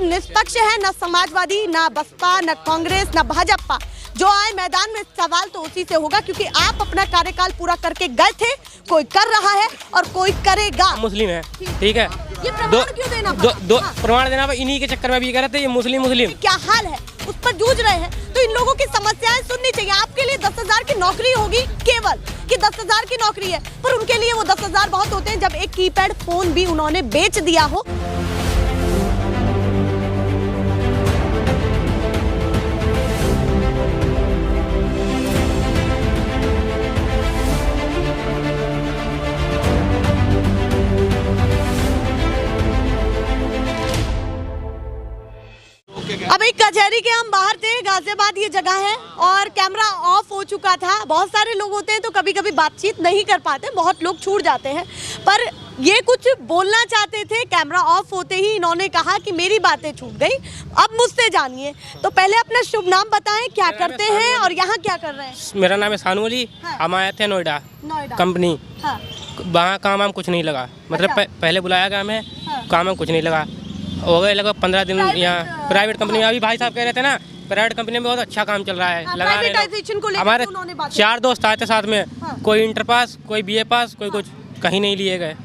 निष्पक्ष है, न समाजवादी, न बसपा, न कांग्रेस, न भाजपा। जो आए मैदान में सवाल तो उसी से होगा, क्योंकि आप अपना कार्यकाल पूरा करके गए थे, कोई कर रहा है और कोई करेगा। मुस्लिम है, ठीक है, ये प्रमाण क्यों देना पड़ा? प्रमाण देना, इन्हीं के चक्कर में भी कह रहे थे ये मुस्लिम क्या हाल है, उस पर जूझ रहे हैं। तो इन लोगों की समस्याएं सुननी चाहिए। आपके लिए 10,000 की नौकरी होगी केवल कि 10,000 की नौकरी है, पर उनके लिए वो 10,000 बहुत होते हैं जब एक कीपैड फोन भी उन्होंने बेच दिया हो। अभी कचहरी के हम बाहर थे, गाजियाबाद ये जगह है और कैमरा ऑफ हो चुका था। बहुत सारे लोग होते हैं तो कभी कभी बातचीत नहीं कर पाते, बहुत लोग छूट जाते हैं, पर ये कुछ बोलना चाहते थे। कैमरा ऑफ होते ही इन्होंने कहा कि मेरी बातें छूट गई, अब मुझसे जानिए। तो पहले अपना शुभ नाम बताएं, क्या करते हैं और यहाँ क्या कर रहे हैं? मेरा नाम है सानू अली। हम आए थे नोएडा कंपनी। वहाँ काम वाम कुछ नहीं लगा, मतलब पहले बुलाया गया हमें, काम वाम कुछ नहीं लगा। हो गए लगभग 15 दिन यहाँ प्राइवेट कंपनी में। अभी भाई साहब कह रहे थे ना, प्राइवेट कंपनी में बहुत अच्छा काम चल रहा है, लगा रहे हैं। हमारे 4 दोस्त आए थे साथ में, कोई इंटर पास, कोई BA पास, कोई कुछ, कहीं नहीं लिए गए,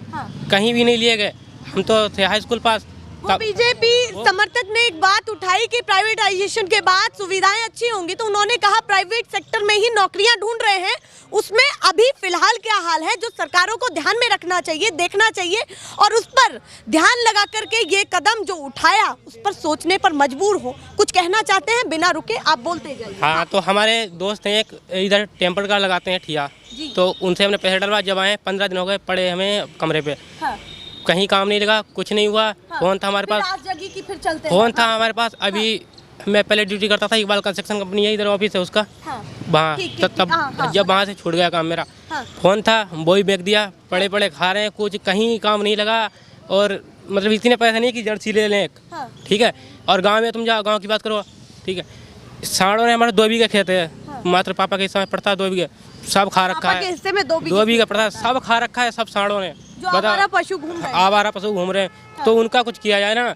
कहीं भी नहीं लिए गए। हम तो थे हाई स्कूल पास। बीजेपी समर्थक ने एक बात उठाई कि प्राइवेटाइजेशन के बाद सुविधाएं अच्छी होंगी, तो उन्होंने कहा प्राइवेट सेक्टर में ही नौकरियां ढूंढ रहे हैं। उसमें अभी फिलहाल क्या हाल है, जो सरकारों को ध्यान में रखना चाहिए, देखना चाहिए और उस पर ध्यान लगा करके ये कदम जो उठाया उस पर सोचने पर मजबूर हो। कुछ कहना चाहते हैं, बिना रुके आप बोलते जाइए। हाँ, तो हमारे दोस्त हैं एक इधर टेम्पर का लगाते हैं ठिया, तो उनसे हमने पैसे डलवा। जब आए 15 दिन हो गए पड़े हमें कमरे पे, कहीं काम नहीं लगा, कुछ नहीं हुआ। फोन था हमारे पास, फोन था हमारे पास। अभी मैं पहले ड्यूटी करता था, इकबाल कंस्ट्रक्शन कंपनी है, इधर ऑफिस है उसका, वहाँ। तब जब वहाँ से छूट गया काम मेरा, फोन था वो ही बेच दिया। पड़े पड़े खा रहे हैं, कुछ कहीं काम नहीं लगा। और मतलब इतने पैसे नहीं कि जर्सी ले लें एक, ठीक है। और गाँव में तुम जाओ, गाँव की बात करो, ठीक है, साड़ों ने हमारे 2 बीघे खेत है, मात्र पापा के हिस्से में पड़ता है 2 बीघे, सब खा रखा है। हिस्से में 2 बीघे पड़ता है, सब खा रखा है, सब साड़ों ने। आवारा पशु घूम रहे हैं, तो उनका कुछ किया जाए ना।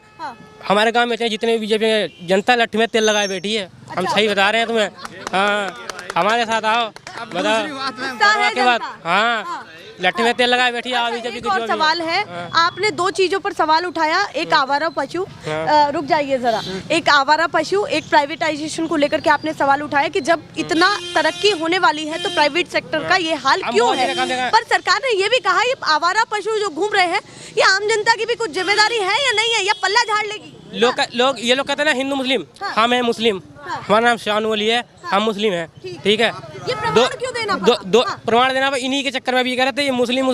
हमारे गांव में जितने बीजेपी जनता लठ में तेल लगाए बैठी है। हम सही बता रहे हैं तुम्हें। हाँ, हमारे साथ आओ, बताओ के बाद। हाँ, लठ में तेल लगाए बैठी है। एक और सवाल है, आपने 2 चीजों पर सवाल उठाया, एक आवारा पशु, रुक जाइए जरा, एक आवारा पशु, एक प्राइवेटाइजेशन को लेकर के आपने सवाल उठाया कि जब इतना तरक्की होने वाली है तो प्राइवेट सेक्टर का ये हाल क्यों है। पर सरकार ने ये भी कहा ये आवारा पशु जो घूम रहे हैं, ये आम जनता की भी कुछ जिम्मेदारी है या नहीं है, या पल्ला झाड़ लेगी? ये लोग कहते हैं ना हिंदू मुस्लिम, हम हैं मुस्लिम। हमारा नाम शानू अली है, हम मुस्लिम हैं, ठीक है। ये प्रमाण क्यों देना पड़ा? प्रमाण देना, इन्हीं के चक्कर में भी कह रहे थे ये मुस्लिम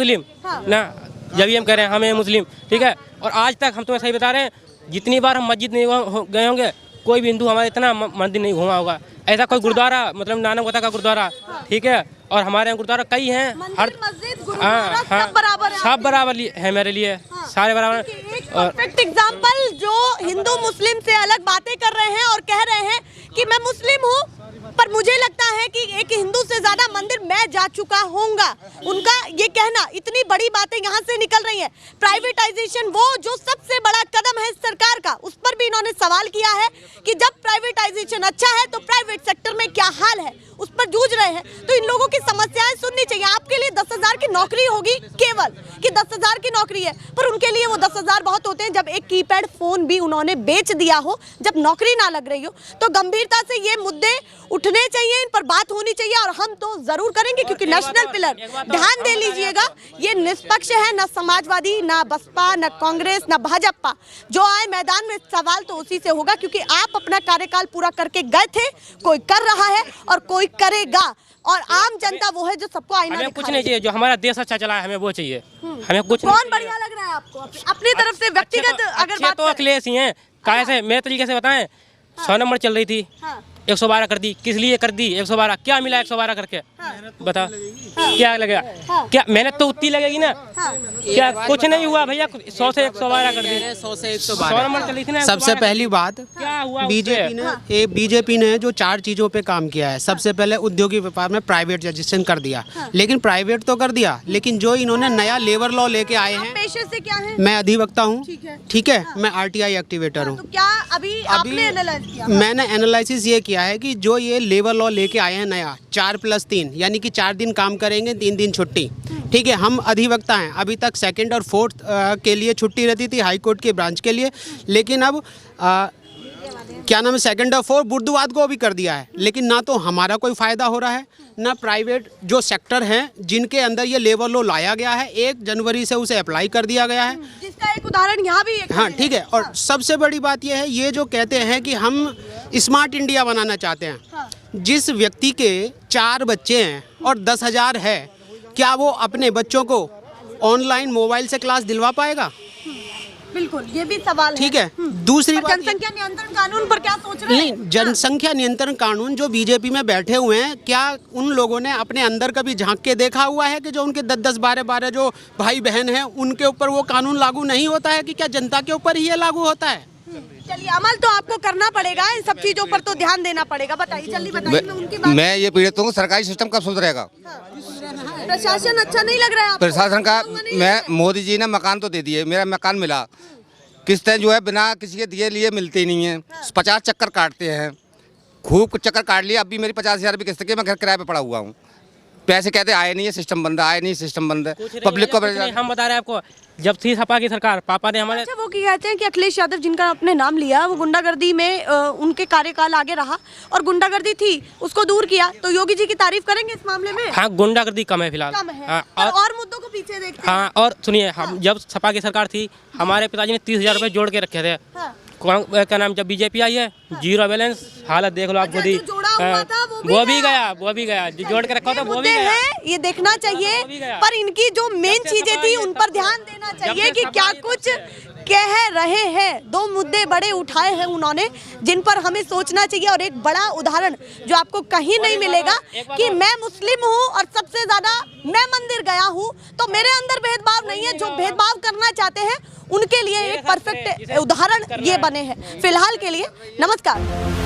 ना, जब हम कह रहे हैं हमें मुस्लिम, ठीक है। और आज तक हम तुम्हें सही बता रहे हैं, जितनी बार हम मस्जिद नहीं गए होंगे, कोई भी हिंदू हमारे इतना मंदिर नहीं घूमा होगा। ऐसा कोई गुरुद्वारा, मतलब नानक होता का गुरुद्वारा, ठीक है। और हमारे यहाँ गुरुद्वारा कई हैं, हर सब बराबर है मेरे लिए, सारे बराबर। परफेक्ट एग्जांपल, जो हिंदू मुस्लिम से अलग बातें कर रहे हैं और कह रहे हैं कि मैं मुस्लिम हूँ, पर मुझे लगता है कि एक हिंदू से ज्यादा मंदिर मैं जा चुका होऊंगा। उनका ये कहना, इतनी बड़ी बातें यहाँ से निकल रही है। प्राइवेटाइजेशन वो जो सबसे बड़ा कदम है सरकार का, उस पर भी इन्होंने सवाल किया है कि जब प्राइवेटाइजेशन अच्छा है तो प्राइवेट सेक्टर में क्या हाल है, उस पर जूझ रहे हैं। तो इन लोगों की समस्याएं सुननी चाहिए। आपके लिए 10,000 की नौकरी होगी केवल कि 10,000 की नौकरी है, पर उनके लिए वो 10,000 बहुत होते हैं जब एक कीपैड फोन भी उन्होंने बेच दिया हो, जब नौकरी ना लग रही हो। तो गंभीरता से ये मुद्दे उठने चाहिए, इन पर बात होनी चाहिए और हम तो जरूर करेंगे, क्योंकि नेशनल पिलर, ध्यान दे लीजिएगा, ये निष्पक्ष है, न समाजवादी, न बसपा, न कांग्रेस, न भाजपा। जो आए मैदान में सवाल तो उसी से होगा, क्योंकि आप अपना कार्यकाल पूरा करके गए थे, कोई कर रहा है और कोई करेगा। और आम जनता वो है जो सबको आईना हमें कुछ नहीं चाहिए, जो हमारा देश अच्छा चला है हमें वो चाहिए। हमें कुछ कौन बढ़िया लग रहा है आपको अपनी तरफ से व्यक्तिगत? अगर बात तो अखिलेश ही हैं, कैसे मेरे तरीके से बताएं, 100 नंबर चल रही थी, 112 कर दी, किस लिए कर दी 112? क्या मिला 112 करके? बता क्या लगेगा? क्या मेहनत तो उतनी लगेगी ना? क्या कुछ नहीं हुआ भैया, 100 से 112 कर दी, 100 से 100 112। नंबर चली थी ना। सबसे पहली बात, क्या हुआ? बीजेपी ने जो 4 चीजों पे काम किया है। सबसे पहले उद्योगिक व्यापार में प्राइवेटाइजेशन कर दिया, लेकिन प्राइवेट तो कर दिया, लेकिन जो इन्होंने नया लेबर लॉ लेके आए हैं। पेशे से क्या है? मैं अधिवक्ता हूँ, ठीक है, मैं RTI एक्टिवेटर हूँ। तो क्या अभी आपने एनालाइज किया? मैंने एनालिसिस ये किया है कि जो ये लेबर लॉ लेके आए हैं नया 4+3, यानी कि 4 दिन काम करेंगे 3 दिन छुट्टी, ठीक है। हम अधिवक्ता हैं, अभी तक 2nd और 4th के लिए छुट्टी रहती थी हाई कोर्ट के ब्रांच के लिए, लेकिन अब क्या नाम है 2nd और 4th बुधवार को भी कर दिया है। लेकिन ना तो हमारा कोई फ़ायदा हो रहा है, ना प्राइवेट जो सेक्टर हैं जिनके अंदर ये लेबर लॉ लाया गया है 1 जनवरी से उसे अप्लाई कर दिया गया है, जिसका एक उदाहरण यहाँ भी हाँ ठीक है। और सबसे बड़ी बात यह है, ये जो कहते हैं कि हम स्मार्ट इंडिया बनाना चाहते हैं, जिस व्यक्ति के 4 बच्चे हैं और 10,000 है, क्या वो अपने बच्चों को ऑनलाइन मोबाइल से क्लास दिलवा पाएगा? बिल्कुल, ये भी सवाल है। ठीक है। दूसरी बात, जनसंख्या नियंत्रण कानून पर क्या सोच रहे हैं? नहीं, जनसंख्या नियंत्रण कानून जो बीजेपी में बैठे हुए हैं, क्या उन लोगों ने अपने अंदर कभी झांक के देखा हुआ है कि जो उनके 10-10, 12-12 जो भाई बहन हैं उनके ऊपर वो कानून लागू नहीं होता है? कि क्या जनता के ऊपर ही ये लागू होता है? चलिए, अमल तो आपको करना पड़ेगा, इन सब चीजों पर तो ध्यान देना पड़ेगा। बताइए, जल्दी बताइए। मैं उनकी बात, मैं ये पीड़ित हूँ, सरकारी सिस्टम कब सुधरेगा? प्रशासन अच्छा नहीं लग रहा है आपको? प्रशासन का, मैं मोदी जी ने मकान तो दे दिए, मेरा मकान मिला, किस्तें जो है बिना किसी के दिए लिए मिलती नहीं है। 50 चक्कर काटते हैं, खूब चक्कर काट लिए, अब भी मेरी 50,000 की किस्त की, मैं घर किराए पे पड़ा हुआ हूँ। पैसे कहते आए नहीं है, सिस्टम बंद है, आए नहीं, सिस्टम बंद है, पब्लिक को। हम बता रहे हैं आपको, जब थी सपा की सरकार, पापा ने हमारे। अच्छा, वो क्या कहते हैं कि अखिलेश यादव, जिनका आपने नाम लिया, वो गुंडागर्दी में उनके कार्यकाल आगे रहा और गुंडागर्दी थी, उसको दूर किया, तो योगी जी की तारीफ करेंगे इस मामले में? हाँ, गुंडागर्दी कम है फिलहाल। कम है। हाँ, और मुद्दों को पीछे देखते हैं। हाँ, और सुनिए, हम जब सपा की सरकार थी, हमारे पिताजी ने 30,000 रुपये जोड़ के रखे थे। क्या नाम, जब बीजेपी आई है, 0 बैलेंस, हालत देख लो आप खुद ही। वो भी गया, जो जोड़ के रखा था वो भी गया। ये देखना चाहिए, पर इनकी जो मेन चीजें थी उन पर ध्यान देना चाहिए कि क्या कुछ कह रहे हैं। 2 मुद्दे बड़े उठाए हैं उन्होंने, जिन पर हमें सोचना चाहिए। और एक बड़ा उदाहरण जो आपको कहीं नहीं मिलेगा कि मैं मुस्लिम हूँ और सबसे ज्यादा मैं मंदिर गया हूँ, तो मेरे अंदर भेदभाव नहीं है। जो भेदभाव करना चाहते हैं उनके लिए एक परफेक्ट उदाहरण ये बने हैं। फिलहाल के लिए नमस्कार।